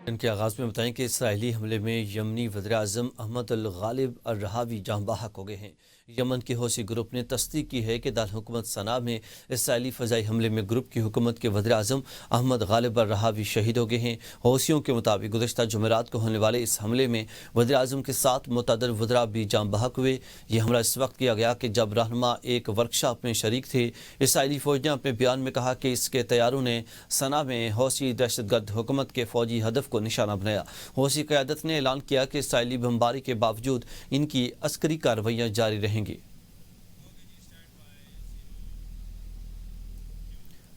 ان کے آغاز میں بتائیں کہ اسرائیلی حملے میں یمنی وزیراعظم احمد الغالب الرہاوی جاں بحق ہو گئے ہیں۔ یمن کے حوثی گروپ نے تصدیق کی ہے کہ دارالحکومت صنعا میں اسرائیلی فضائی حملے میں گروپ کی حکومت کے وزیراعظم احمد غالب الرہاوی شہید ہو گئے ہیں۔ حوثیوں کے مطابق گزشتہ جمعرات کو ہونے والے اس حملے میں وزیراعظم کے ساتھ متعدد وزراء بھی جاں بحق ہوئے۔ یہ حملہ اس وقت کیا گیا کہ جب رہنما ایک ورکشاپ میں شریک تھے۔ اسرائیلی فوج نے اپنے بیان میں کہا کہ اس کے طیاروں نے صنعا میں حوثی دہشت گرد حکومت کے فوجی ہدف کو نشانہ بنایا۔ حوثی قیادت نے اعلان کیا کہ اسرائیلی بمباری کے باوجود ان کی عسکری کارروائیاں جاری رہیں گی۔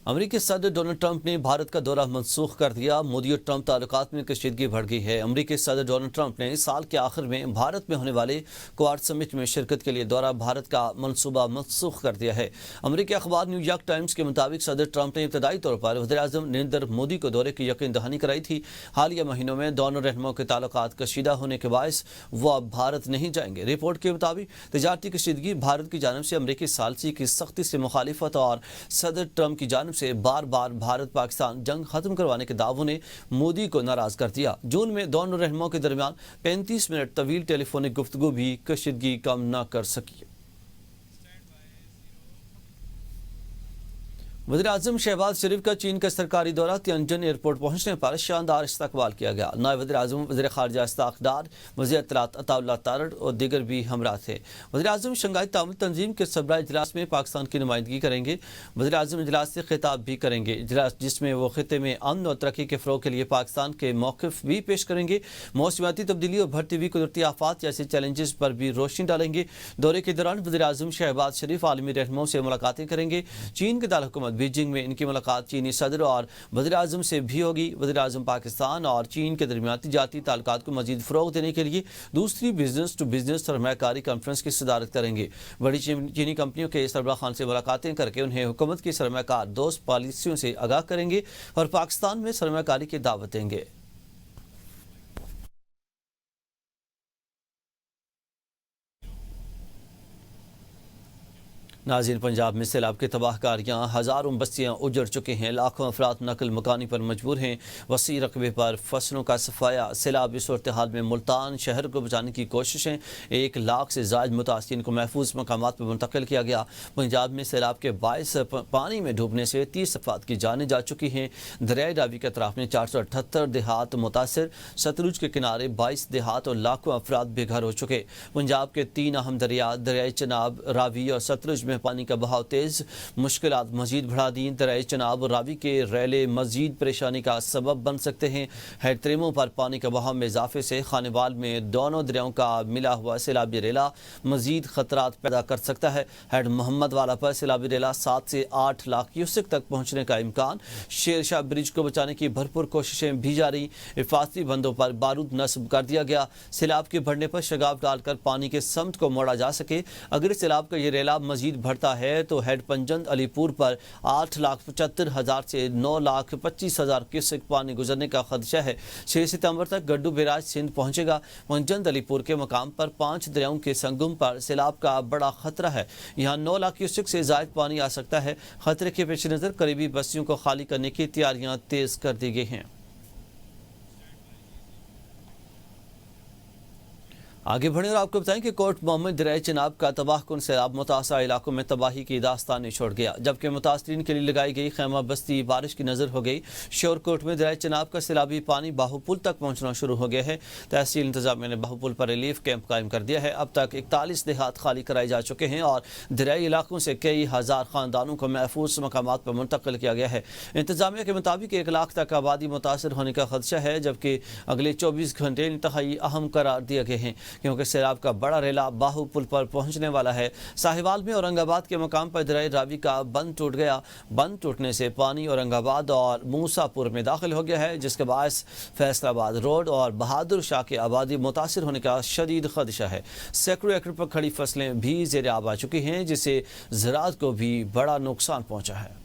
امریکی صدر ڈونلڈ ٹرمپ نے بھارت کا دورہ منسوخ کر دیا۔ مودی اور ٹرمپ تعلقات میں کشیدگی بڑھ گئی ہے۔ امریکی صدر ڈونلڈ ٹرمپ نے سال کے آخر میں بھارت میں ہونے والے کوارڈ سمٹ میں شرکت کے لیے دورہ بھارت کا منصوبہ منسوخ کر دیا ہے۔ امریکی اخبار نیو یارک ٹائمز کے مطابق صدر ٹرمپ نے ابتدائی طور پر وزیراعظم نریندر مودی کو دورے کی یقین دہانی کرائی تھی۔ حالیہ مہینوں میں دونوں رہنماؤں کے تعلقات کشیدہ ہونے کے باعث وہ اب بھارت نہیں جائیں گے۔ رپورٹ کے مطابق تجارتی کشیدگی، بھارت کی جانب سے امریکی ثالثی کی سختی سے مخالفت اور صدر ٹرمپ کی جانب سے بار بار بھارت پاکستان جنگ ختم کروانے کے دعووں نے مودی کو ناراض کر دیا۔ جون میں دونوں رہنماؤں کے درمیان 35 منٹ طویل ٹیلی فونک گفتگو بھی کشیدگی کم نہ کر سکی۔ وزیراعظم شہباز شریف کا چین کا سرکاری دورہ، تینجن ایئرپورٹ پہنچنے پر شاندار استقبال کیا گیا۔ نائب وزیراعظم، وزیر خارجہ اسحاق ڈار، وزیر اطلاعات عطا اللہ تارڑ اور دیگر بھی ہمراہ تھے۔ وزیراعظم شنگھائی تعاون تنظیم کے سربراہ اجلاس میں پاکستان کی نمائندگی کریں گے۔ وزیراعظم اجلاس سے خطاب بھی کریں گے، اجلاس جس میں وہ خطے میں امن اور ترقی کے فروغ کے لیے پاکستان کے موقف بھی پیش کریں گے۔ موسمیاتی تبدیلی اور بڑھتی ہوئی قدرتی آفات جیسے چیلنجز پر بھی روشنی ڈالیں گے۔ دورے کے دوران وزیراعظم شہباز شریف عالمی رہنماؤں سے ملاقاتیں کریں گے۔ چین کے دارالحکومت بیجنگ میں ان کی ملاقات چینی صدر اور وزیراعظم سے بھی ہوگی۔ وزیراعظم پاکستان اور چین کے درمیان تجارتی تعلقات کو مزید فروغ دینے کے لیے دوسری بزنس ٹو بزنس سرمایہ کاری کانفرنس کی صدارت کریں گے۔ بڑی چینی کمپنیوں کے سربراہ خان سے ملاقاتیں کر کے انہیں حکومت کی سرمایہ کار دوست پالیسیوں سے آگاہ کریں گے اور پاکستان میں سرمایہ کاری کی دعوت دیں گے۔ ناظرین، پنجاب میں سیلاب کی تباہ کاریاں، ہزاروں بستیاں اجڑ چکے ہیں، لاکھوں افراد نقل مکانی پر مجبور ہیں۔ وسیع رقبے پر فصلوں کا صفایا، سیلابی صورتحال میں ملتان شہر کو بچانے کی کوششیں، 1 لاکھ سے زائد متاثرین کو محفوظ مقامات پر منتقل کیا گیا۔ پنجاب میں سیلاب کے باعث پانی میں ڈوبنے سے 30 افراد کی جانیں جا چکی ہیں۔ دریائے راوی کے اطراف میں 478 دیہات متاثر، ستلج کے کنارے 22 دیہات اور لاکھوں افراد بے گھر ہو چکے۔ پنجاب کے 3 اہم دریائے چناب، راوی اور ستلج میں پانی کا بہاؤ تیز، مشکلات مزید بڑھا دیں۔ دریائے چناب اور راوی کے ریلے مزید پریشانی کا سبب بن سکتے ہیں۔ ہیڈ تریموں پر پانی کا بہاؤ میں اضافے سے خانوال میں دونوں دریاؤں کا ملا ہوا سیلابی ریلا مزید خطرات پیدا کر سکتا ہے۔ ہیڈ محمد والا پر سیلابی ریلا 7 سے 8 لاکھ کیوسک تک پہنچنے کا امکان۔ شیر شاہ برج کو بچانے کی بھرپور کوششیں بھی جاری، حفاظتی بندوں پر بارود نصب کر دیا گیا۔ سیلاب کے بڑھنے پر شگاف ڈال کر پانی کے سمت کو موڑا جا سکے۔ اگر سیلاب کا یہ ریلا مزید بڑھتا ہے تو ہیڈ پنجند علی پور پر 8,75,000 سے 9,25,000 کیوسک پانی گزرنے کا خدشہ ہے۔ 6 ستمبر تک گڈو بیراج سندھ پہنچے گا۔ پنجند علی پور کے مقام پر 5 دریاؤں کے سنگم پر سیلاب کا بڑا خطرہ ہے۔ یہاں 9 لاکھ کیوسک سے زائد پانی آ سکتا ہے۔ خطرے کے پیش نظر قریبی بستیوں کو خالی کرنے کی تیاریاں تیز کر دی گئی ہیں۔ آگے بڑھیں اور آپ کو بتائیں کہ کوٹ محمد دریائے چناب کا تباہ کن سیلاب متاثرہ علاقوں میں تباہی کی داستانیں چھوڑ گیا، جبکہ متاثرین کے لیے لگائی گئی خیمہ بستی بارش کی نظر ہو گئی۔ شور کوٹ میں دریائے چناب کا سیلابی پانی باہو پل تک پہنچنا شروع ہو گیا ہے۔ تحصیل انتظامیہ نے باہو پل پر ریلیف کیمپ قائم کر دیا ہے۔ اب تک 41 دیہات خالی کرائے جا چکے ہیں اور دریائی علاقوں سے کئی ہزار خاندانوں کو محفوظ مقامات پر منتقل کیا گیا ہے۔ انتظامیہ کے مطابق 1 لاکھ تک آبادی متاثر ہونے کا خدشہ ہے، جبکہ اگلے 24 گھنٹے انتہائی اہم قرار دیے گئے ہیں کیونکہ سیلاب کا بڑا ریلا باہو پل پر پہنچنے والا ہے۔ ساہیوال میں اورنگ آباد کے مقام پر دریائے راوی کا بند ٹوٹ گیا۔ بند ٹوٹنے سے پانی اورنگ آباد اور موسیٰ پور میں داخل ہو گیا ہے، جس کے باعث فیصل آباد روڈ اور بہادر شاہ کی آبادی متاثر ہونے کا شدید خدشہ ہے۔ سینکڑوں ایکڑ پر کھڑی فصلیں بھی زیر آب آ چکی ہیں، جس سے زراعت کو بھی بڑا نقصان پہنچا ہے۔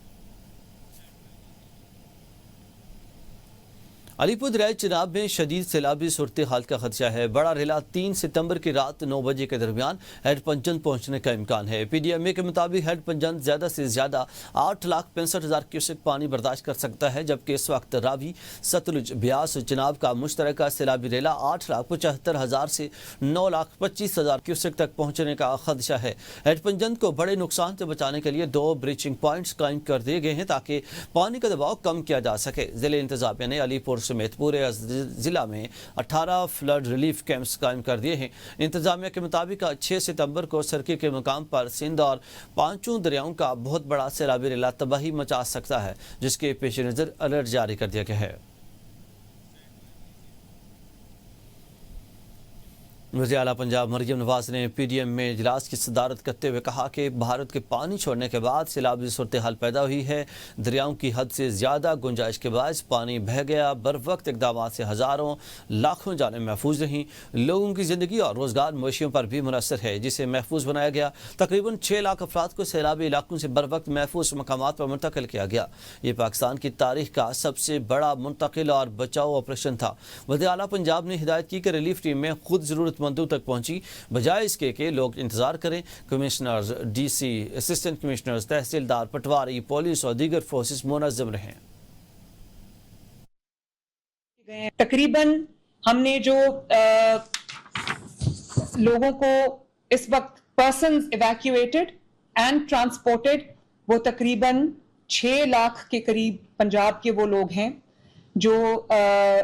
علی پور دریا چناب میں شدید سیلابی صورتحال کا خدشہ ہے۔ بڑا ریلا 3 ستمبر کی رات 9 بجے کے درمیان ہیڈ پنجن پہنچنے کا امکان ہے۔ پی ڈی ایم اے کے مطابق ہیڈ پنجن زیادہ سے زیادہ 8,65,000 کیوسک پانی برداشت کر سکتا ہے، جبکہ اس وقت راوی، ستلج، بیاس اور چناب کا مشترکہ سیلابی ریلا 8,75,000 سے 9,25,000 کیوسک تک پہنچنے کا خدشہ ہے۔ ہیڈ پنجن کو بڑے نقصان سے بچانے کے لیے 2 بریچنگ پوائنٹس قائم کر دیے گئے ہیں تاکہ پانی کا دباؤ کم کیا جا سکے۔ ضلع انتظامیہ نے علی پور سمیت پورے ضلع میں 18 فلڈ ریلیف کیمپس قائم کر دیے ہیں۔ انتظامیہ کے مطابق 6 ستمبر کو سرکی کے مقام پر سندھ اور پانچوں دریاؤں کا بہت بڑا سیلابی ریلا تباہی مچا سکتا ہے، جس کے پیش نظر الرٹ جاری کر دیا گیا ہے۔ وزیر اعلیٰ پنجاب مریم نواز نے پی ڈی ایم میں اجلاس کی صدارت کرتے ہوئے کہا کہ بھارت کے پانی چھوڑنے کے بعد سیلابی صورتحال پیدا ہوئی ہے۔ دریاؤں کی حد سے زیادہ گنجائش کے باعث پانی بہہ گیا۔ بروقت اقدامات سے ہزاروں لاکھوں جانیں محفوظ رہیں۔ لوگوں کی زندگی اور روزگار مویشیوں پر بھی منحصر ہے، جسے محفوظ بنایا گیا۔ تقریباً 6 لاکھ افراد کو سیلابی علاقوں سے بروقت محفوظ مقامات پر منتقل کیا گیا۔ یہ پاکستان کی تاریخ کا سب سے بڑا منتقل اور بچاؤ آپریشن تھا۔ وزیر اعلیٰ پنجاب نے ہدایت کی کہ ریلیف ٹیم میں خود ضرورت مندوں تک پہنچی، بجائے اس کے کہ لوگ انتظار کریں۔ Commissioners, D C, assistant commissioners, تحصیلدار، پٹواری، پولیس اور دیگر فورسز منظم رہیں۔ تقریباً ہم نے جو لوگوں کو اس وقت پرسنز ایویکیویٹڈ اینڈ ٹرانسپورٹڈ وہ تقریباً 6 لاکھ کے قریب پنجاب کے وہ لوگ ہیں جو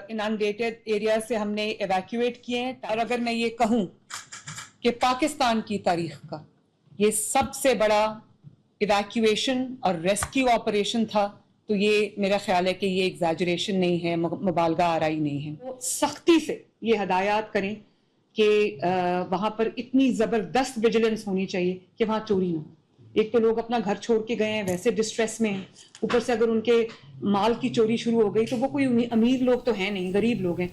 انانڈیٹڈ ایریا سے ہم نے ایویکیویٹ کیے ہیں۔ اور اگر میں یہ کہوں کہ پاکستان کی تاریخ کا یہ سب سے بڑا ایویکیویشن اور ریسکیو آپریشن تھا، تو یہ میرا خیال ہے کہ یہ ایگزیجریشن نہیں ہے، مبالغہ آرائی نہیں ہے۔ تو سختی سے یہ ہدایات کریں کہ وہاں پر اتنی زبردست ویجیلنس ہونی چاہیے کہ وہاں چوری نہ ہو۔ ایک تو لوگ اپنا گھر چھوڑ کے گئے ہیں، ویسے ڈسٹریس میں ہیں، اوپر سے اگر ان کے مال کی چوری شروع ہو گئی تو وہ کوئی امیر لوگ تو ہیں نہیں، غریب لوگ ہیں۔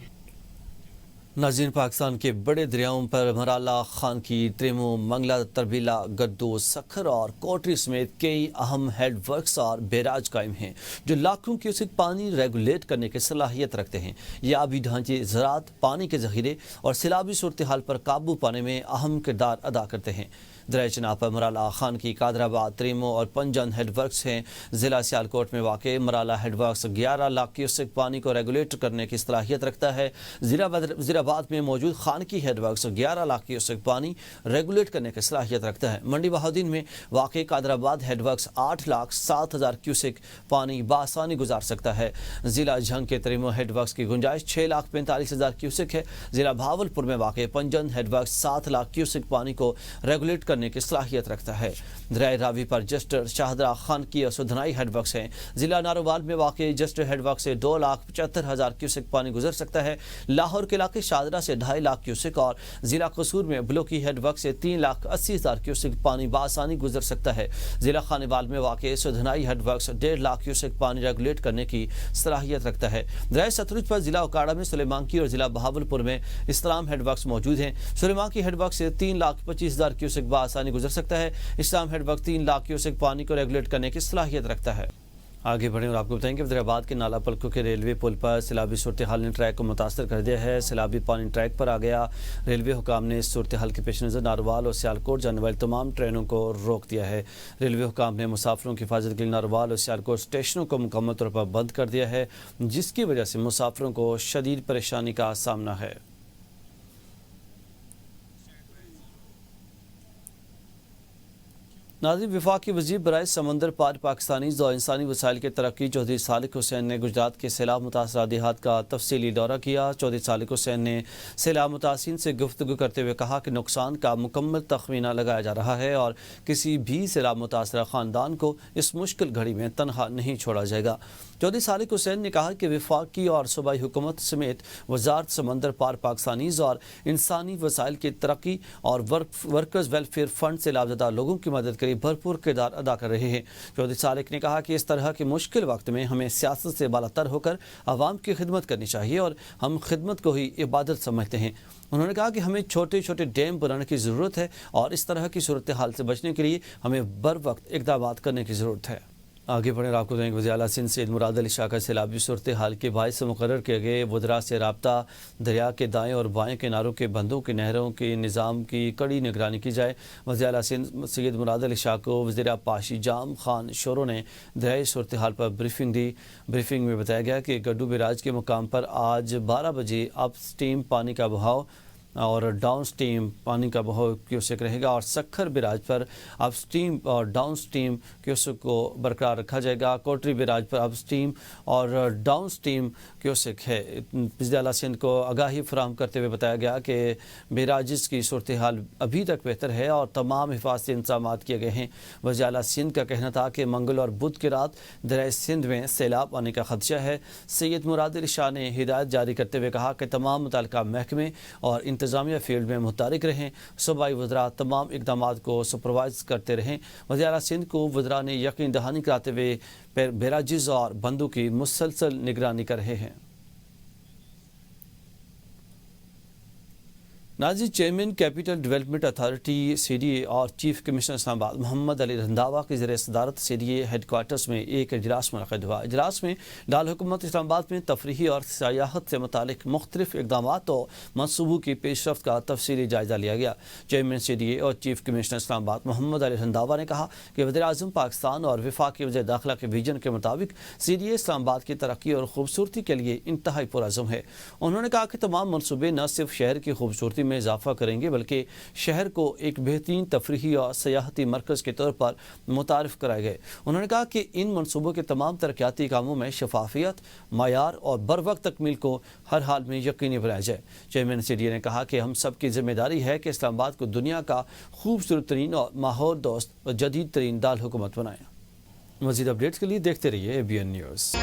ناظرین، پاکستان کے بڑے دریاؤں پر مرالا، خانکی، تریمو، منگلا، تربیلا، گدو، سکھر اور کوٹری سمیت کئی اہم ہیڈ ورکس اور بیراج قائم ہیں جو لاکھوں کیوسک پانی ریگولیٹ کرنے کی صلاحیت رکھتے ہیں۔ یہ آبی ڈھانچے زراعت، پانی کے ذخیرے اور سیلابی صورتحال پر قابو پانے میں اہم کردار ادا کرتے ہیں۔ دریا چناب پر مرالا، خانکی، قادرآباد، تریمو اور پنجن ہیڈ ورکس ہیں۔ ضلع سیالکوٹ میں واقع Marala head works 11 lakh cusec پانی کو ریگولیٹ کرنے کی صلاحیت رکھتا ہے۔ وزیر آباد میں موجود خانکی ہیڈ ورکس 11 لاکھ کیوسک پانی ریگولیٹ کرنے کی صلاحیت رکھتا ہے۔ منڈی بہاؤدین میں واقع قادرآباد ہیڈ ورکس 8,07,000 کیوسک پانی بآسانی گزار سکتا ہے۔ ضلع جھنگ کے تریمو ہیڈ ورکس کی گنجائش 6,45,000 کیوسک ہے۔ ضلع بہاولپور میں واقع پنجن ہیڈ ورکس 7 لاکھ کیوسک پانی کو ریگولیٹ کرنے کی صلاحیت رکھتا ہے۔ دریائے راوی پر جسٹر، شاہدرہ، خانکی اور سدھنائی ہیڈ ورکس ہیں۔ ضلع ناروال میں واقع جسٹر ہیڈ ورک سے 2,75,000 کیوسک پانی گزر سکتا ہے۔ لاہور کے علاقے شاہدرہ سے 2.5 لاکھ کیوسک اور ضلع قصور میں بلوکی ہیڈ ورک سے 3,80,000 کیوسک پانی بآسانی گزر سکتا ہے۔ ضلع خانیوال میں واقع سدھنائی ہیڈ ورک 1.5 لاکھ کیوسک پانی ریگولیٹ کرنے کی صلاحیت رکھتا ہے۔ دریائے ستلج پر ضلع اوکاڑا میں سلیمان کی اور ضلع بہاولپور میں اسلام ہیڈ ورکس موجود ہیں۔ سلیمان کی ہیڈ ورک سے 3,25,000 کیوسک بآسانی گزر سکتا ہے۔ Islam head work 3 lakh cusec پانی کو ریگولیٹ کرنے کی صلاحیت رکھتا ہے۔ آگے بڑھیں اور آپ کو بتائیں کہ وزیر آباد کے نالا پلکو کے ریلوے پل پر سیلابی صورتحال نے ٹریک کو متاثر کر دیا ہے۔ سیلابی پانی ٹریک پر آ گیا۔ ریلوے حکام نے اس صورتحال کے پیش نظر ناروال اور سیالکوٹ جانے والی تمام ٹرینوں کو روک دیا ہے۔ ریلوے حکام نے مسافروں کی حفاظت کے لیے ناروال اور سیالکوٹ اسٹیشنوں کو مکمل طور پر بند کر دیا ہے، جس کی وجہ سے مسافروں کو شدید پریشانی کا سامنا ہے۔ ناظرین، وفاقی وزیر برائے سمندر پار پاکستانی اور انسانی وسائل کی ترقی چودھری صالح حسین نے گجرات کے سیلاب متاثرہ دیہات کا تفصیلی دورہ کیا۔ چودھری صالح حسین نے سیلاب متاثرین سے گفتگو کرتے ہوئے کہا کہ نقصان کا مکمل تخمینہ لگایا جا رہا ہے اور کسی بھی سیلاب متاثرہ خاندان کو اس مشکل گھڑی میں تنہا نہیں چھوڑا جائے گا۔ چودھری صالح حسین نے کہا کہ وفاقی اور صوبائی حکومت سمیت وزارت سمندر پار پاکستانیز اور انسانی وسائل کی ترقی اور ورکرز ویلفیئر فنڈ سیلاب زدہ لوگوں کی مدد کے لیے بھرپور کردار ادا کر رہے ہیں۔ چودھری صالح نے کہا کہ اس طرح کے مشکل وقت میں ہمیں سیاست سے بالاتر ہو کر عوام کی خدمت کرنی چاہیے اور ہم خدمت کو ہی عبادت سمجھتے ہیں۔ انہوں نے کہا کہ ہمیں چھوٹے چھوٹے ڈیم بنانے کی ضرورت ہے اور اس طرح کی صورتحال سے بچنے کے لیے ہمیں بر وقت اقدامات کرنے کی ضرورت ہے۔ آگے بڑھیں آپ کو دیں گے وزیر اعلیٰ سندھ سید مراد علی شاہ کا سیلابی صورتحال کے باعث سے مقرر کیے گئے وزراء سے رابطہ دریا کے دائیں اور بائیں کناروں کے بندوں کی نہروں کے نظام کی کڑی نگرانی کی جائے۔ وزیر اعلیٰ سندھ سید مراد علی شاہ کو وزیر پاشی جام خان شورو نے دریائی صورتحال پر بریفنگ دی۔ بریفنگ میں بتایا گیا کہ گڈو بیراج کے مقام پر آج 12 بجے اپ سٹریم پانی کا بہاؤ اور ڈاؤن سٹریم پانی کا بہاؤ کیوسک رہے گا اور سکھر بیراج پر اپ سٹریم اور ڈاؤن سٹریم کیوسک کو برقرار رکھا جائے گا۔ کوٹری بیراج پر اپ سٹریم اور ڈاؤن سٹریم کیوسک ہے۔ وزیر اعلیٰ سندھ کو آگاہی فراہم کرتے ہوئے بتایا گیا کہ بیراجز کی صورتحال ابھی تک بہتر ہے اور تمام حفاظتی انتظامات کیے گئے ہیں۔ وزیر اعلیٰ سندھ کا کہنا تھا کہ منگل اور بدھ کی رات دریائے سندھ میں سیلاب آنے کا خدشہ ہے۔ سید مراد علی شاہ نے ہدایت جاری کرتے ہوئے کہا کہ تمام متعلقہ محکمے اور انتظامیہ فیلڈ میں متحرک رہیں، صوبائی وزراء تمام اقدامات کو سپروائز کرتے رہیں۔ وزیر اعلیٰ سندھ کو وزراء نے یقین دہانی کراتے ہوئے بیراجز اور بندوں کی مسلسل نگرانی کر رہے ہیں۔ ناظرین، chairman capital development authority C D A اور چیف کمشنر اسلام آباد محمد علی رنداوا کی زیر صدارت C D A headquarters میں ایک اجلاس منعقد ہوا۔ اجلاس میں دارالحکومت اسلام آباد میں تفریحی اور سیاحت سے متعلق مختلف اقدامات اور منصوبوں کی پیش رفت کا تفصیلی جائزہ لیا گیا۔ چیئرمین سی ڈی اے اور چیف کمشنر اسلام آباد محمد علی رنداوا نے کہا کہ وزیر اعظم پاکستان اور وفاقی وزیر داخلہ کے ویژن کے مطابق سی ڈی اے اسلام آباد کی ترقی اور خوبصورتی کے لیے انتہائی پرعزم ہے۔ انہوں نے کہا کہ تمام منصوبے نہ صرف شہر کی خوبصورتی میں اضافہ کریں گے بلکہ شہر کو ایک بہترین تفریحی اور سیاحتی مرکز کے طور پر متعارف کرائے گئے۔ انہوں نے کہا کہ ان منصوبوں کے تمام ترقیاتی کاموں میں شفافیت، معیار اور بروقت تکمیل کو ہر حال میں یقینی بنایا جائے۔ چیئرمین سی ڈی اے نے کہا کہ ہم سب کی ذمہ داری ہے کہ اسلام آباد کو دنیا کا خوبصورت ترین اور ماحول دوست اور جدید ترین دارالحکومت بنائیں۔ مزید اپڈیٹس کے لیے دیکھتے رہیے ABN نیوز۔